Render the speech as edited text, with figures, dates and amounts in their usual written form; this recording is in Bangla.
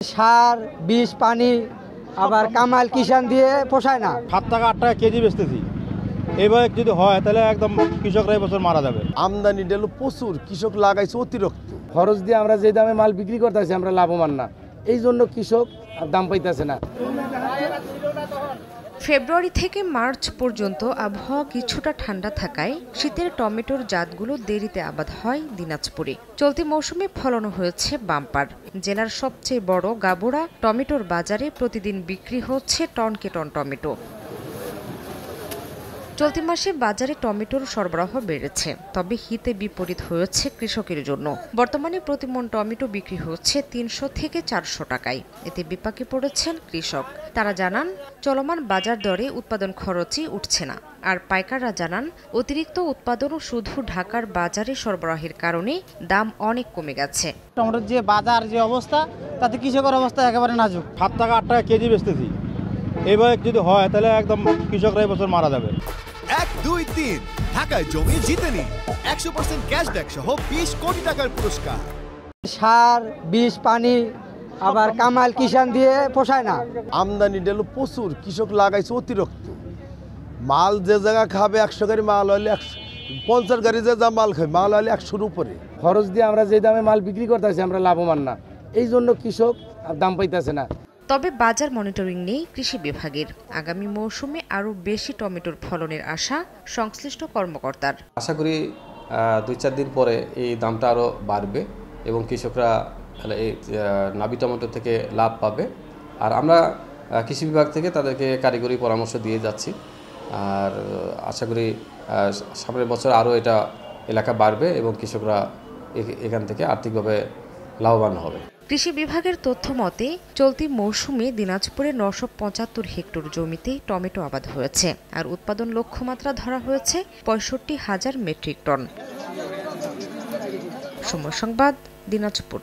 সার, বীজ, পানি আবার কামাল কিষান দিয়ে পোষায় না। 7 টাকা 8 টাকা কেজি বেচতেছি। এবার যদি হয় তাহলে একদম কৃষকরা এবছর মারা যাবে। আমদানি ডেলো প্রচুর, কৃষক লাগাইছে অতিরিক্ত। খরচ দিয়ে আমরা যে দামে মাল বিক্রি করতেছি আমরা লাভবান না, এই জন্য কৃষক দাম পাইতেছে না। ফেব্রুয়ারি থেকে মার্চ পর্যন্ত আবহাওয়া কিছুটা ঠান্ডা থাকায় শীতের টমেটোর জাতগুলো দেরিতে আবাদ হয় দিনাজপুরে। চলতি মৌসুমে ফলন হয়েছে বাম্পার। জেলার সবচেয়ে বড় গাবুড়া টমেটোর বাজারে প্রতিদিন বিক্রি হচ্ছে টনকে টন টমেটো। চলতি মাসে বাজারে টমেটোর সরবরাহ বেড়েছে, তবে হিতে বিপরীত হয়েছে কৃষকের জন্য। বর্তমানে প্রতিমণ টমেটো বিক্রি হচ্ছে 300 থেকে 400 টাকায়। এতে বিপাকে পড়েছেন কৃষক। তারা জানান, চলমান বাজার দরে উৎপাদন খরচই উঠছে না। আর পাইকাররা জানান, অতিরিক্ত উৎপাদন শুধু ঢাকার বাজারে সরবরাহের কারণে দাম অনেক কমে গেছে। টমেটোর যে বাজার যে অবস্থা, তাতে কৃষকের অবস্থা একেবারে নাজুক। 7 টাকা 8 টাকা কেজি বেচতেছি। এবার যদি হয় তাহলে একদম কৃষকরা এবছর মারা যাবে। 1, 2, 3 ঢাকায় জমি জিতে নিন 100% ক্যাশব্যাক সহ 20 কোটি টাকার পুরস্কার। সার, বীজ, পানি আবার কামাল কিষান দিয়ে পোষায় না। আমদানি ডেলো প্রচুর, কৃষক লাগাইছে অতিরিক্ত। মাল যে জায়গা খাবে 100 গাড়ি মাল হলে 50 গাড়ি যে যা মাল খাবে মাল হলে 100-র উপরে। খরচ দিয়ে আমরা যে দামে মাল বিক্রি করতেছি আমরা লাভবান না, এই জন্য কৃষক দাম পাইতেছে না। তবে বাজার মনিটরিং নেই কৃষি বিভাগের। আগামী মৌসুমে আরও বেশি টমেটোর ফলনের আশা সংশ্লিষ্ট কর্মকর্তার। আশা করি 2-4 দিন পরে এই দামটা আরও বাড়বে এবং কৃষকরা এই নাবি টমেটো থেকে লাভ পাবে। আর আমরা কৃষি বিভাগ থেকে তাদেরকে কারিগরি পরামর্শ দিয়ে যাচ্ছি। আর আশা করি সামনের বছর আরও এটা এলাকা বাড়বে এবং কৃষকরা এখান থেকে আর্থিকভাবে লাভবান হবে। কৃষি বিভাগের তথ্য মতে চলতি মৌসুমে দিনাজপুরে 975 হেক্টর জমিতে টমেটো আবাদ হয়েছে। আর উৎপাদন লক্ষ্যমাত্রা ধরা হয়েছে 65,000 মেট্রিক টন। সময় সংবাদ, দিনাজপুর।